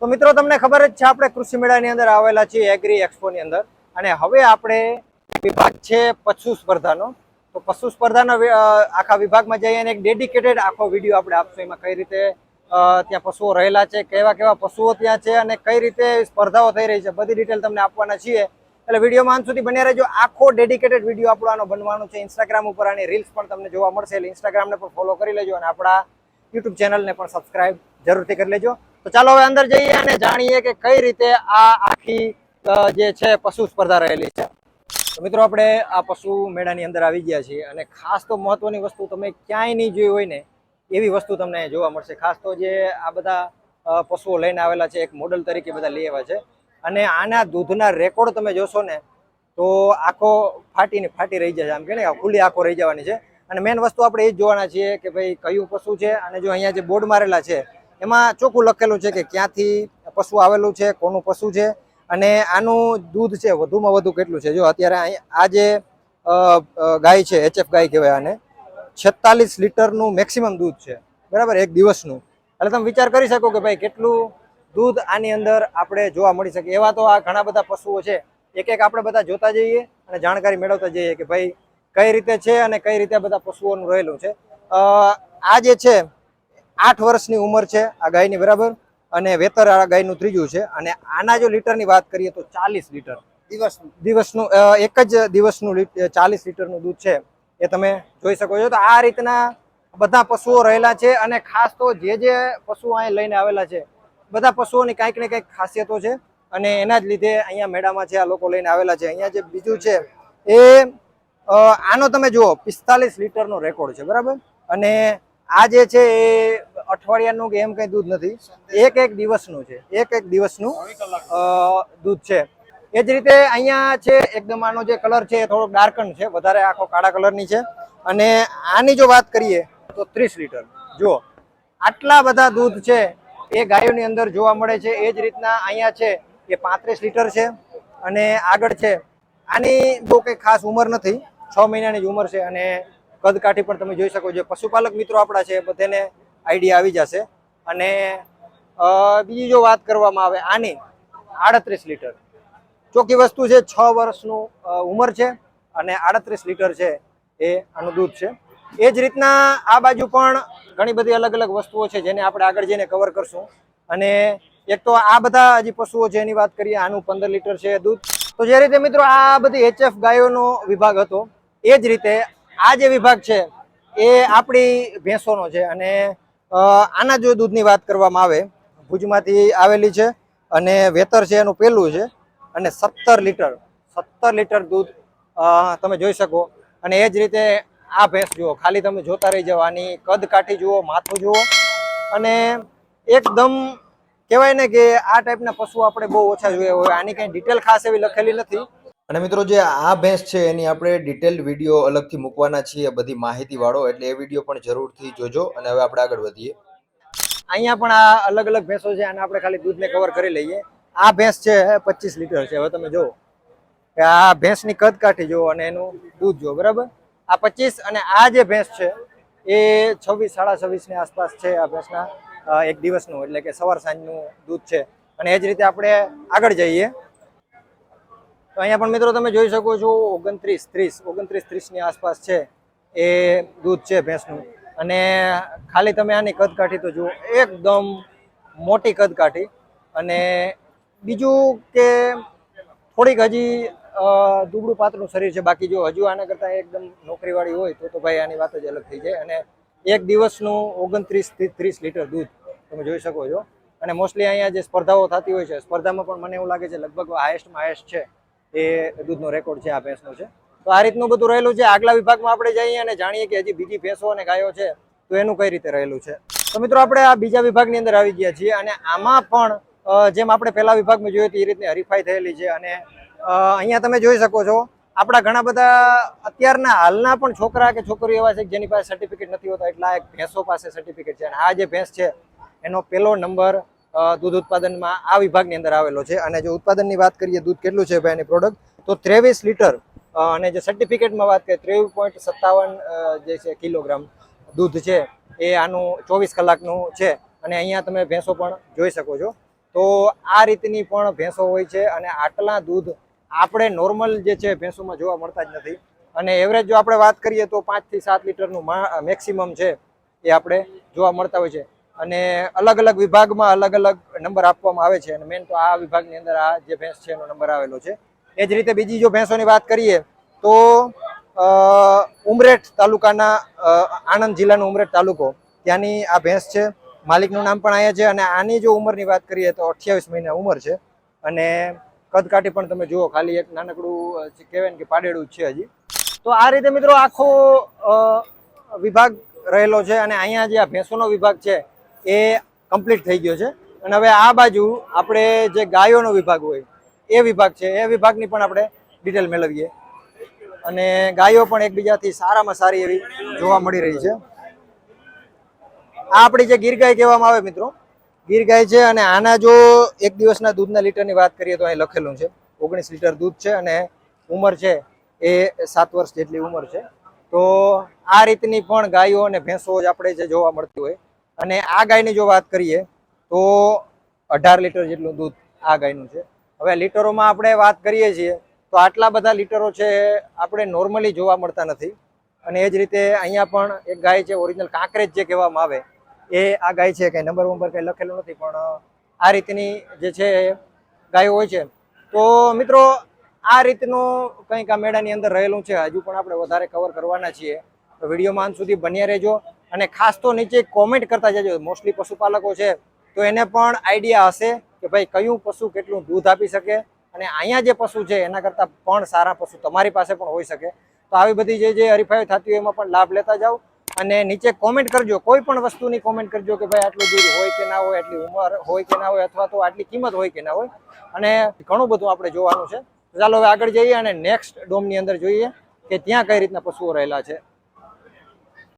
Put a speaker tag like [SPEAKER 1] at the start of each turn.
[SPEAKER 1] તો મિત્રો તમને ખબર જ છે આપણે કૃષિ મેળાની અંદર આવેલા છીએ એગ્રી એક્સપોની અંદર અને હવે આપણે વિભાગ છે પશુ સ્પર્ધાનો. તો પશુ સ્પર્ધાના આખા વિભાગમાં જઈએ અને એક ડેડિકેટેડ આખો વિડીયો આપણે આપશું. એમાં કઈ રીતે ત્યાં પશુઓ રહેલા છે, કેવા કેવા પશુઓ ત્યાં છે અને કઈ રીતે સ્પર્ધાઓ થઈ રહી છે, બધી ડિટેલ તમને આપવાના છીએ. એટલે વિડીયોમાં અંત સુધી બન્યા રહેજો. આખો ડેડિકેટેડ વિડીયો આપણો આનો બનવાનો છે. ઇન્સ્ટાગ્રામ ઉપર આની રીલ્સ પણ તમને જોવા મળશે, એટલે ઇન્સ્ટાગ્રામને પણ ફોલો કરી લેજો અને આપણા યુટ્યુબ ચેનલને પણ સબસ્ક્રાઇબ જરૂરથી કરી લેજો. તો ચાલો હવે અંદર જઈએ અને જાણીએ કે કઈ રીતે આ આખી જે છે પશુ સ્પર્ધા રહેલી છે. તો મિત્રો આપણે આ પશુ મેળાની અંદર આવી ગયા છીએ અને ખાસ તો મહત્વની વસ્તુ તમે ક્યાંય નહીં જોઈ હોય ને એવી વસ્તુ તમને જોવા મળશે. ખાસ તો જે આ બધા પશુઓ લઈને આવેલા છે એક મોડલ તરીકે બધા લઈ આવ્યા છે અને આના દૂધના રેકોર્ડ તમે જોશો ને તો આખો ફાટી રહી જાય, આમ કે ને ખુલ્લી આંખો રહી જવાની છે. અને મેન વસ્તુ આપણે એ જ જોવાના છીએ કે ભાઈ કયું પશુ છે. અને જો અહીંયા જે બોર્ડ મારેલા છે એમાં ચોખ્ખું લખેલું છે કે ક્યાંથી પશુ આવેલું છે, કોનું પશુ છે અને આનું દૂધ છે વધુમાં વધુ કેટલું છે. જો અત્યારે આ જે ગાય છે, HF ગાય કહેવાય આને, 46 લીટરનું મેક્સિમમ દૂધ છે, બરાબર, એક દિવસનું. એટલે તમે વિચાર કરી શકો કે ભાઈ કેટલું દૂધ આની અંદર આપણે જોવા મળી શકે. એવા તો આ ઘણા બધા પશુઓ છે, એક એક આપણે બધા જોતા જઈએ અને જાણકારી મેળવતા જઈએ કે ભાઈ કઈ રીતે છે અને કઈ રીતે બધા પશુઓનું રહેલું છે. આ જે છે 8 વર્ષની ઉંમર છે આ ગાયની, બરાબર, અને વેતર આ ગાયનું ત્રીજું છે. અને આના જો લીટરની વાત કરીએ તો 40 લીટર દિવસનું એક જ દિવસનું 40 લીટરનું દૂધ છે એ તમે જોઈ શકો છો. તો આ રીતના બધા પશુઓ રહેલા છે અને ખાસ તો જે પશુઓ અહીં લઈને આવેલા છે બધા પશુઓની કંઈક ને કંઈક ખાસિયતો છે અને એના જ લીધે અહીંયા મેળામાં છે આ લોકો લઈને આવેલા છે. અહીંયા જે બીજું છે એ આનો તમે જુઓ 45 લીટરનો રેકોર્ડ છે, બરાબર. અને આ જે છે એ અઠવાડિયાનું કે એમ કઈ દૂધ નથી, એક દિવસનું છે, એક દિવસનું દૂધ છે. એ જ રીતે અહીંયા છે એકદમ આનો જે કલર છે એ થોડોક ડાર્કન છે, વધારે આખો કાળા કલરની છે. અને આની જો વાત કરીએ તો 30 લીટર. જુઓ આટલા બધા દૂધ છે એ ગાયોની અંદર જોવા મળે છે. એ જ રીતના અહીંયા છે એ 35 લીટર છે. અને આગળ છે આની બહુ કંઈ ખાસ ઉંમર નથી, 6 મહિનાની જ ઉંમર છે. અને કદકાઠી પણ તમે જોઈ શકો છો. પશુપાલક મિત્રો આપણા છે બધાને આઈડિયા આવી જશે. અને બીજી જો વાત કરવામાં આવે આની 38 લીટર ચોખ્ખી વસ્તુ છે. 6 વર્ષનું ઉંમર છે અને 38 લીટર છે એ આનું દૂધ છે. એ જ રીતના આ બાજુ પણ ઘણી બધી અલગ અલગ વસ્તુઓ છે જેને આપણે આગળ જઈને કવર કરશું. અને એક તો આ બધા જે પશુઓ છે એની વાત કરીએ, આનું 15 લીટર છે દૂધ. તો જે રીતે મિત્રો આ બધી HF ગાયોનો વિભાગ હતો એ જ રીતે આ જે વિભાગ છે એ આપણી ભેંસોનો છે. અને આના જો દૂધની વાત કરવામાં આવે, ભુજમાંથી આવેલી છે અને વેતર છે એનું પહેલું છે. અને 17 લીટર દૂધ તમે જોઈ શકો. અને એ જ રીતે આ ભેંસ જુઓ, ખાલી તમે જોતા રહી જાઓ. આની કદ કાઠી જુઓ, માથું જુઓ. અને એકદમ કહેવાય ને કે આ ટાઈપના પશુ આપણે બહુ ઓછા જોયા હોય. આની કંઈ ડિટેલ ખાસ એવી લખેલી નથી.
[SPEAKER 2] અને મિત્રો જે આ ભેંસ છે એની આપણે ડિટેલ વિડીયો અલગથી મૂકવાના છીએ બધી માહિતી વાળો, એટલે એ વિડીયો પણ જરૂરથી જોજો. અને હવે આપણે આગળ વધીએ.
[SPEAKER 1] અહીંયા પણ આ અલગ અલગ ભેંસો છે, આને આપણે ખાલી દૂધને કવર કરી લઈએ. આ ભેંસ છે 25 લીટર છે. હવે તમે જુઓ કે આ ભેંસની કદ કાઠી જુઓ અને એનું દૂધ જુઓ, બરાબર. આ 25 અને આ જે ભેંસ છે એ 26 સાડા 26 ની આસપાસ છે આ ભેંસના એક દિવસનું, એટલે કે સવાર સાંજનું દૂધ છે. અને એ જ રીતે આપણે આગળ જઈએ તો અહીંયા પણ મિત્રો તમે જોઈ શકો છો 29-30 ની આસપાસ છે એ દૂધ છે ભેંસનું. અને ખાલી તમે આની કદકાઠી તો જુઓ, એકદમ મોટી કદકાઠી. અને બીજું કે થોડીક હજી દુબળું પાતળું શરીર છે. બાકી જો હજુ આના કરતાં એકદમ નોકરીવાળી હોય તો ભાઈ આની વાત જ અલગ થઈ જાય. અને એક દિવસનું 29 થી 30 લીટર દૂધ તમે જોઈ શકો છો. અને મોસ્ટલી અહીંયા જે સ્પર્ધાઓ થતી હોય છે, સ્પર્ધામાં પણ મને એવું લાગે છે લગભગ હાઈએસ્ટ છે એ દૂધનો રેકોર્ડ છે આ ભેંસનો છે. તો આ રીતનું બધું રહેલું છે. આગલા વિભાગમાં આપણે જઈએ અને જાણીએ કે હજી બીજી ભેંસો અને ગાયો છે તો એનું કઈ રીતે રહેલું છે. તો મિત્રો આપણે આ બીજા વિભાગની અંદર આવી ગયા છીએ. અને આમાં પણ જેમ આપણે પહેલા વિભાગમાં જોયું એ રીતની હરીફાઈ થયેલી છે. અને અહીંયા તમે જોઈ શકો છો આપણા ઘણા બધા અત્યારના હાલના પણ છોકરા કે છોકરીઓ એવા છે જેની પાસે સર્ટિફિકેટ નથી હોતા, એટલા એક ભેંસો પાસે સર્ટિફિકેટ છે. અને આ જે ભેંસ છે એનો પહેલો નંબર દૂધ ઉત્પાદનમાં આ વિભાગની અંદર આવેલો છે. અને જો ઉત્પાદનની વાત કરીએ, દૂધ કેટલું છે ભાઈ એની પ્રોડક્ટ, તો 23 લીટર. અને જે સર્ટિફિકેટમાં વાત કરીએ 23.57 જે છે કિલોગ્રામ દૂધ છે એ આનું 24 કલાકનું છે. અને અહીંયા તમે ભેંસો પણ જોઈ શકો છો. તો આ રીતની પણ ભેંસો હોય છે અને આટલા દૂધ આપણે નોર્મલ જે છે ભેંસોમાં જોવા મળતા જ નથી. અને એવરેજ જો આપણે વાત કરીએ તો 5 થી 7 લીટરનું મેક્સિમમ છે એ આપણે જોવા મળતા હોય છે. અને અલગ અલગ વિભાગમાં અલગ અલગ નંબર આપવામાં આવે છે અને મેન તો આ વિભાગની અંદર આ જે ભેંસ છે એનો નંબર આવેલો છે. એ જ રીતે બીજી જો ભેંસોની વાત કરીએ તો ઉમરેઠ તાલુકાના આણંદ જિલ્લાનો ઉમરેઠ તાલુકો ત્યાંની આ ભેંસ છે. માલિકનું નામ પણ અહીંયા છે અને આની જો ઉંમરની વાત કરીએ તો 28 મહિના ઉંમર છે અને કદકાઠી પણ તમે જુઓ, ખાલી એક નાનકડું કહેવાય ને કે પાડેડું જ છે હજી. તો આ રીતે મિત્રો આખો વિભાગ રહેલો છે અને અહીંયા જે આ ભેંસોનો વિભાગ છે એ કમ્પ્લીટ થઈ ગયો છે. અને હવે આ બાજુ આપણે જે ગાયોનો વિભાગ હોય એ વિભાગ છે, એ વિભાગની પણ આપણે ડિટેલ મેળવીએ. અને ગાયો પણ એકબીજાથી સારામાં સારી એવી જોવા મળી રહી છે. આ આપણી જે ગીર ગાય કહેવામાં આવે મિત્રો, ગીર ગાય છે અને આના જો એક દિવસના દૂધના લીટરની વાત કરીએ તો અહીં લખેલું છે 19 લીટર દૂધ છે અને ઉંમર છે એ 7 વર્ષ જેટલી ઉંમર છે. તો આ રીતની પણ ગાયો અને ભેંસો જ આપણે જે જોવા મળતી હોય. અને આ ગાયની જો વાત કરીએ તો 18 લીટર જેટલું દૂધ આ ગાયનું છે. હવે લીટરોમાં આપણે વાત કરીએ છીએ તો આટલા બધા લીટરો છે આપણે નોર્મલી જોવા મળતા નથી. અને એ જ રીતે અહીંયા પણ એક ગાય છે, ઓરિજિનલ કાંકરેજ જે કહેવામાં આવે એ આ ગાય છે. કંઈ નંબર કંઈ લખેલું નથી પણ આ રીતની જે છે ગાયો હોય છે. તો મિત્રો આ રીતનું કંઈક આ મેળાની અંદર રહેલું છે. હજુ પણ આપણે વધારે કવર કરવાના છીએ. તો વિડીયોમાં અંત સુધી બન્યા રહેજો અને ખાસ તો નીચે કોમેન્ટ કરતા જજો. મોસ્ટલી પશુપાલકો છે તો એને પણ આઈડિયા હશે કે ભાઈ કયું પશુ કેટલું દૂધ આપી શકે અને અહીંયા જે પશુ છે એના કરતાં પણ સારા પશુ તમારી પાસે પણ હોઈ શકે. તો આવી બધી જે હરીફાઈ થતી હોય એમાં પણ લાભ લેતા જાઓ અને નીચે કોમેન્ટ કરજો. કોઈ પણ વસ્તુની કોમેન્ટ કરજો કે ભાઈ આટલું દૂધ હોય કે ના હોય, આટલી ઉંમર હોય કે ના હોય, અથવા તો આટલી કિંમત હોય કે ના હોય. અને ઘણું બધું આપણે જોવાનું છે. ચાલો હવે આગળ જઈએ અને નેક્સ્ટ ડોમની અંદર જોઈએ કે ત્યાં કઈ રીતના પશુઓ રહેલા છે.